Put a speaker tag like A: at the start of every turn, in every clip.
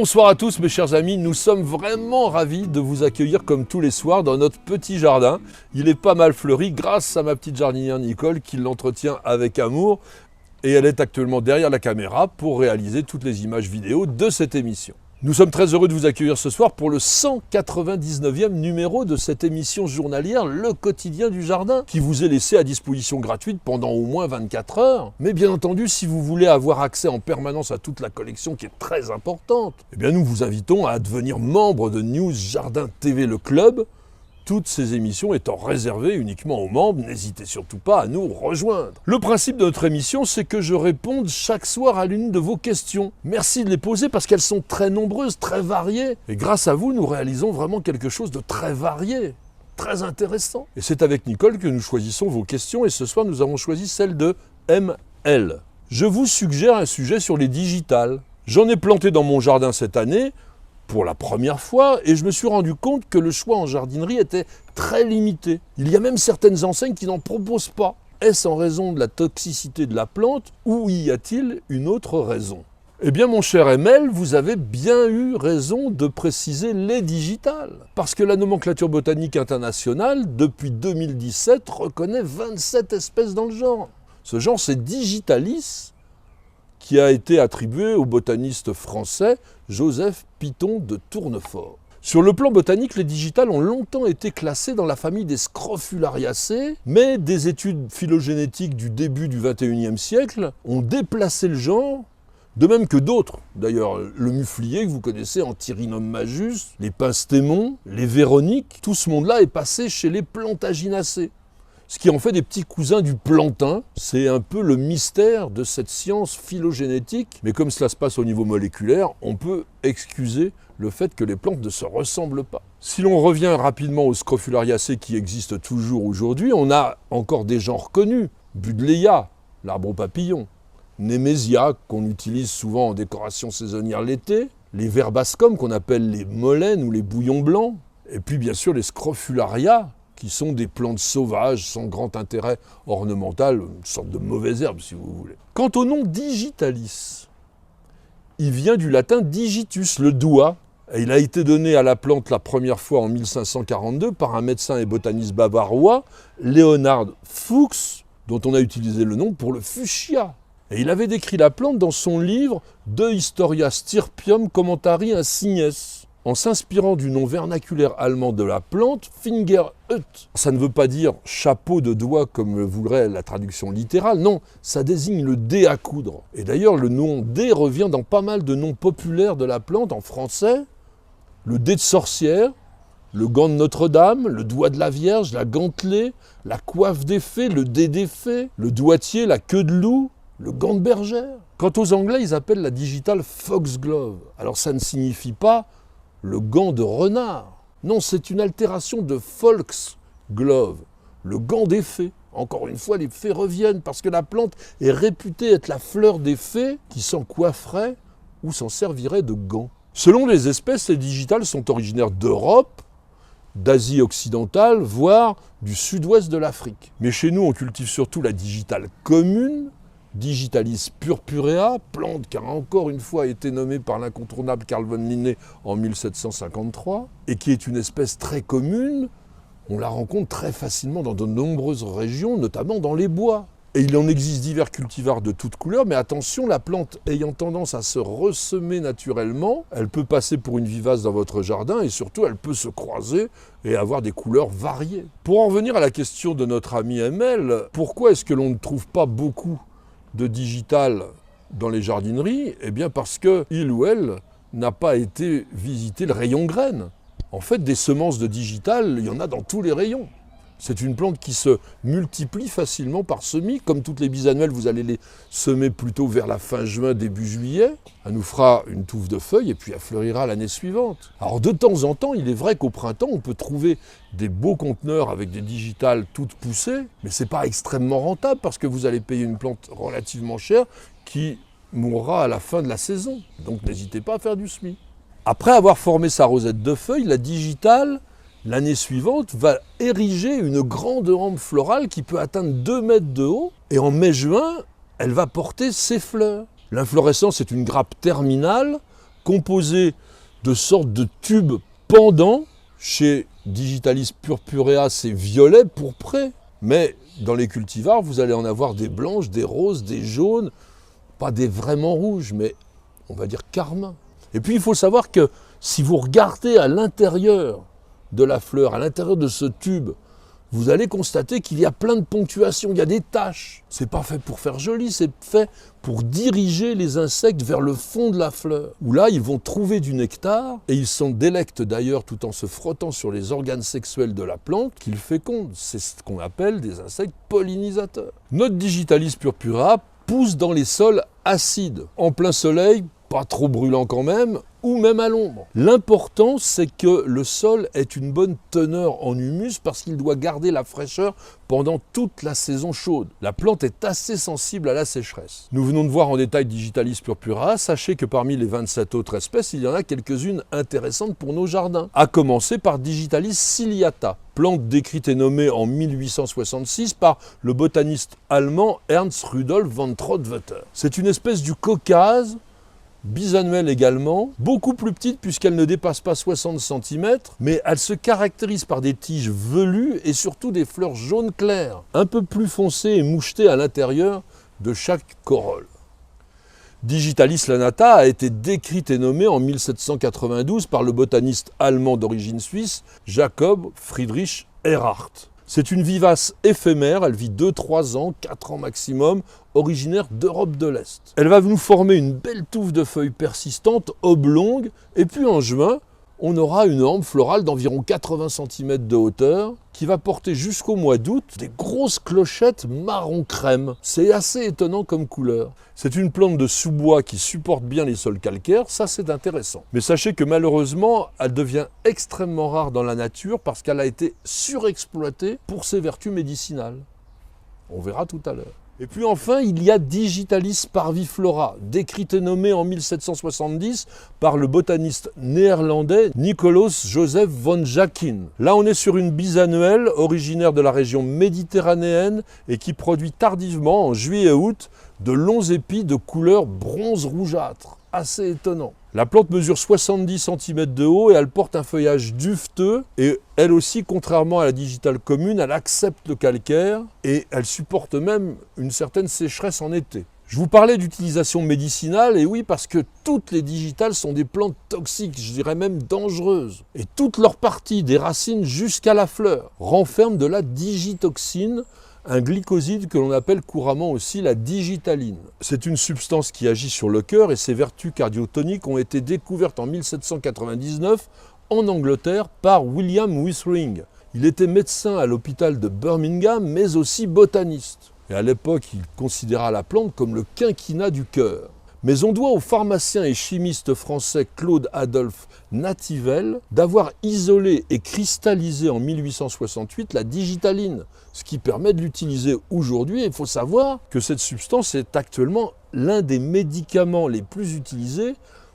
A: Bonsoir à tous mes chers amis, nous sommes vraiment ravis de vous accueillir comme tous les soirs dans notre petit jardin. Il est pas mal fleuri grâce à ma petite jardinière Nicole qui l'entretient avec amour et elle est actuellement derrière la caméra pour réaliser toutes les images vidéo de cette émission. Nous sommes très heureux de vous accueillir ce soir pour le 199e numéro de cette émission journalière, Le Quotidien du Jardin, qui vous est laissé à disposition gratuite pendant au moins 24 heures. Mais bien entendu, si vous voulez avoir accès en permanence à toute la collection qui est très importante, eh bien nous vous invitons à devenir membre de News Jardin TV Le Club. Toutes ces émissions étant réservées uniquement aux membres, n'hésitez surtout pas à nous rejoindre. Le principe de notre émission, c'est que je réponde chaque soir à l'une de vos questions. Merci de les poser parce qu'elles sont très nombreuses, très variées. Et grâce à vous, nous réalisons vraiment quelque chose de très varié, très intéressant. Et c'est avec Nicole que nous choisissons vos questions et ce soir, nous avons choisi celle de ML. Je vous suggère un sujet sur les digitales. J'en ai planté dans mon jardin cette année, pour la première fois, et je me suis rendu compte que le choix en jardinerie était très limité. Il y a même certaines enseignes qui n'en proposent pas. Est-ce en raison de la toxicité de la plante ou y a-t-il une autre raison ? Eh bien mon cher ML, vous avez bien eu raison de préciser les digitales. Parce que la nomenclature botanique internationale, depuis 2017, reconnaît 27 espèces dans le genre. Ce genre, c'est Digitalis, qui a été attribué au botaniste français Joseph Piton de Tournefort. Sur le plan botanique, les digitales ont longtemps été classées dans la famille des Scrofulariaceae, mais des études phylogénétiques du début du XXIe siècle ont déplacé le genre, de même que d'autres. D'ailleurs, le muflier que vous connaissez, Anthyrhinum majus, les Pinstémons, les Véroniques, tout ce monde-là est passé chez les Plantaginacées. Ce qui en fait des petits cousins du plantain. C'est un peu le mystère de cette science phylogénétique. Mais comme cela se passe au niveau moléculaire, on peut excuser le fait que les plantes ne se ressemblent pas. Si l'on revient rapidement aux Scrofulariaceae qui existent toujours aujourd'hui, on a encore des genres connus. Buddleia, l'arbre au papillon. Nemesia, qu'on utilise souvent en décoration saisonnière l'été. Les Verbascum, qu'on appelle les molènes ou les bouillons blancs. Et puis bien sûr les Scrofularia, qui sont des plantes sauvages sans grand intérêt ornemental, une sorte de mauvaise herbe si vous voulez. Quant au nom Digitalis, il vient du latin digitus, le doigt, et il a été donné à la plante la première fois en 1542 par un médecin et botaniste bavarois, Leonhard Fuchs, dont on a utilisé le nom pour le fuchsia. Et il avait décrit la plante dans son livre De Historia Stirpium Commentari Insignes, en s'inspirant du nom vernaculaire allemand de la plante, Fingerhut. Ça ne veut pas dire chapeau de doigt comme le voudrait la traduction littérale, non, ça désigne le dé à coudre. Et d'ailleurs, le nom dé revient dans pas mal de noms populaires de la plante en français. Le dé de sorcière, le gant de Notre-Dame, le doigt de la Vierge, la gantelée, la coiffe des fées, le dé des fées, le doigtier, la queue de loup, le gant de bergère. Quant aux Anglais, ils appellent la digitale foxglove. Alors ça ne signifie pas le gant de renard. Non, c'est une altération de Volksglove, le gant des fées. Encore une fois, les fées reviennent parce que la plante est réputée être la fleur des fées qui s'en coifferait ou s'en servirait de gant. Selon les espèces, les digitales sont originaires d'Europe, d'Asie occidentale, voire du sud-ouest de l'Afrique. Mais chez nous, on cultive surtout la digitale commune, Digitalis purpurea, plante qui a encore une fois été nommée par l'incontournable Carl von Linné en 1753, et qui est une espèce très commune. On la rencontre très facilement dans de nombreuses régions, notamment dans les bois. Et il en existe divers cultivars de toutes couleurs, mais attention, la plante ayant tendance à se ressemer naturellement, elle peut passer pour une vivace dans votre jardin et surtout elle peut se croiser et avoir des couleurs variées. Pour en revenir à la question de notre ami ML, pourquoi est-ce que l'on ne trouve pas beaucoup de digitales dans les jardineries? Eh bien parce qu'il ou elle n'a pas été visiter le rayon graines. En fait, des semences de digitales, il y en a dans tous les rayons. C'est une plante qui se multiplie facilement par semis. Comme toutes les bisannuelles, vous allez les semer plutôt vers la fin juin, début juillet. Elle nous fera une touffe de feuilles et puis elle fleurira l'année suivante. Alors de temps en temps, il est vrai qu'au printemps, on peut trouver des beaux conteneurs avec des digitales toutes poussées, mais ce n'est pas extrêmement rentable parce que vous allez payer une plante relativement chère qui mourra à la fin de la saison. Donc n'hésitez pas à faire du semis. Après avoir formé sa rosette de feuilles, la digitale, l'année suivante, va ériger une grande rampe florale qui peut atteindre 2 mètres de haut. Et en mai-juin, elle va porter ses fleurs. L'inflorescence est une grappe terminale composé de sortes de tubes pendants. Chez Digitalis purpurea, c'est violet pourpré. Mais dans les cultivars, vous allez en avoir des blanches, des roses, des jaunes, pas des vraiment rouges, mais on va dire carmin. Et puis il faut savoir que si vous regardez à l'intérieur de la fleur, à l'intérieur de ce tube, vous allez constater qu'il y a plein de ponctuations, il y a des taches. C'est pas fait pour faire joli, c'est fait pour diriger les insectes vers le fond de la fleur. Où là, ils vont trouver du nectar et ils s'en délectent d'ailleurs tout en se frottant sur les organes sexuels de la plante qu'ils fécondent. C'est ce qu'on appelle des insectes pollinisateurs. Notre Digitalis purpurea pousse dans les sols acides, en plein soleil, pas trop brûlant quand même, ou même à l'ombre. L'important, c'est que le sol ait une bonne teneur en humus parce qu'il doit garder la fraîcheur pendant toute la saison chaude. La plante est assez sensible à la sécheresse. Nous venons de voir en détail Digitalis purpurea. Sachez que parmi les 27 autres espèces, il y en a quelques-unes intéressantes pour nos jardins. À commencer par Digitalis ciliata, plante décrite et nommée en 1866 par le botaniste allemand Ernst Rudolf von Trottwetter. C'est une espèce du Caucase, bisannuelle également, beaucoup plus petite puisqu'elle ne dépasse pas 60 cm, mais elle se caractérise par des tiges velues et surtout des fleurs jaunes claires, un peu plus foncées et mouchetées à l'intérieur de chaque corolle. Digitalis lanata a été décrite et nommée en 1792 par le botaniste allemand d'origine suisse Jacob Friedrich Erhardt. C'est une vivace éphémère, elle vit 2-3 ans, 4 ans maximum, originaire d'Europe de l'Est. Elle va nous former une belle touffe de feuilles persistantes, oblongues, et puis en juin, on aura une hampe florale d'environ 80 cm de hauteur qui va porter jusqu'au mois d'août des grosses clochettes marron crème. C'est assez étonnant comme couleur. C'est une plante de sous-bois qui supporte bien les sols calcaires, ça c'est intéressant. Mais sachez que malheureusement, elle devient extrêmement rare dans la nature parce qu'elle a été surexploitée pour ses vertus médicinales. On verra tout à l'heure. Et puis enfin, il y a Digitalis parviflora, décrite et nommée en 1770 par le botaniste néerlandais Nicolaas Joseph von Jacquin. Là, on est sur une bisannuelle originaire de la région méditerranéenne et qui produit tardivement, en juillet et août, de longs épis de couleur bronze rougeâtre. Assez étonnant. La plante mesure 70 cm de haut et elle porte un feuillage duveteux et elle aussi, contrairement à la digitale commune, elle accepte le calcaire et elle supporte même une certaine sécheresse en été. Je vous parlais d'utilisation médicinale et oui parce que toutes les digitales sont des plantes toxiques, je dirais même dangereuses. Et toutes leurs parties, des racines jusqu'à la fleur, renferment de la digitoxine, un glycoside que l'on appelle couramment aussi la digitaline. C'est une substance qui agit sur le cœur et ses vertus cardiotoniques ont été découvertes en 1799 en Angleterre par William Withering. Il était médecin à l'hôpital de Birmingham mais aussi botaniste. Et à l'époque, il considéra la plante comme le quinquina du cœur. Mais on doit au pharmacien et chimiste français Claude Adolphe Nativelle d'avoir isolé et cristallisé en 1868 la digitaline, ce qui permet de l'utiliser aujourd'hui. Il faut savoir que cette substance est actuellement l'un des médicaments les plus utilisés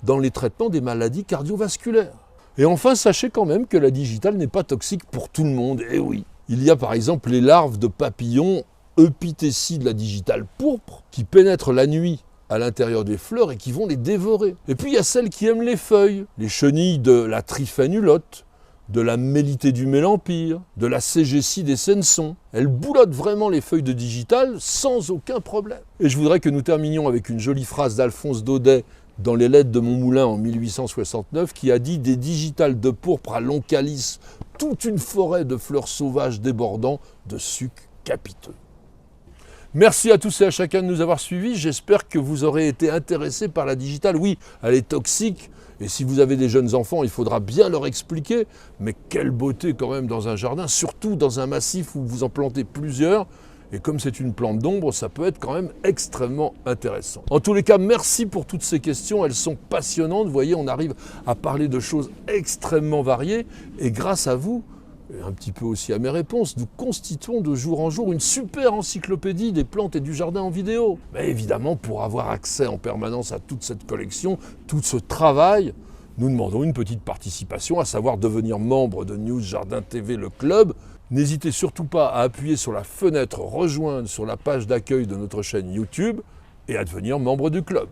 A: dans les traitements des maladies cardiovasculaires. Et enfin, sachez quand même que la digitale n'est pas toxique pour tout le monde. Eh oui, il y a par exemple les larves de papillons Eupithécie de la digitale pourpre qui pénètrent la nuit à l'intérieur des fleurs et qui vont les dévorer. Et puis il y a celles qui aiment les feuilles, les chenilles de la Triphanulote, de la Mélitée du Mélempire, de la Ségécie des Sensons. Elles boulottent vraiment les feuilles de digitale sans aucun problème. Et je voudrais que nous terminions avec une jolie phrase d'Alphonse Daudet dans les lettres de Montmoulin en 1869 qui a dit « Des digitales de pourpre à long calice, toute une forêt de fleurs sauvages débordant de sucs capiteux ». Merci à tous et à chacun de nous avoir suivis. J'espère que vous aurez été intéressés par la digitale. Oui, elle est toxique. Et si vous avez des jeunes enfants, il faudra bien leur expliquer. Mais quelle beauté quand même dans un jardin, surtout dans un massif où vous en plantez plusieurs. Et comme c'est une plante d'ombre, ça peut être quand même extrêmement intéressant. En tous les cas, merci pour toutes ces questions. Elles sont passionnantes. Vous voyez, on arrive à parler de choses extrêmement variées. Et grâce à vous, et un petit peu aussi à mes réponses, nous constituons de jour en jour une super encyclopédie des plantes et du jardin en vidéo. Mais évidemment, pour avoir accès en permanence à toute cette collection, tout ce travail, nous demandons une petite participation, à savoir devenir membre de News Jardin TV, le club. N'hésitez surtout pas à appuyer sur la fenêtre « Rejoindre » sur la page d'accueil de notre chaîne YouTube et à devenir membre du club.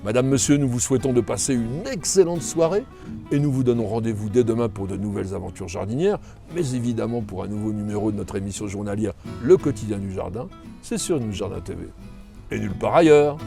A: Madame, monsieur, nous vous souhaitons de passer une excellente soirée et nous vous donnons rendez-vous dès demain pour de nouvelles aventures jardinières, mais évidemment pour un nouveau numéro de notre émission journalière Le Quotidien du Jardin, c'est sur News Jardin TV. Et nulle part ailleurs.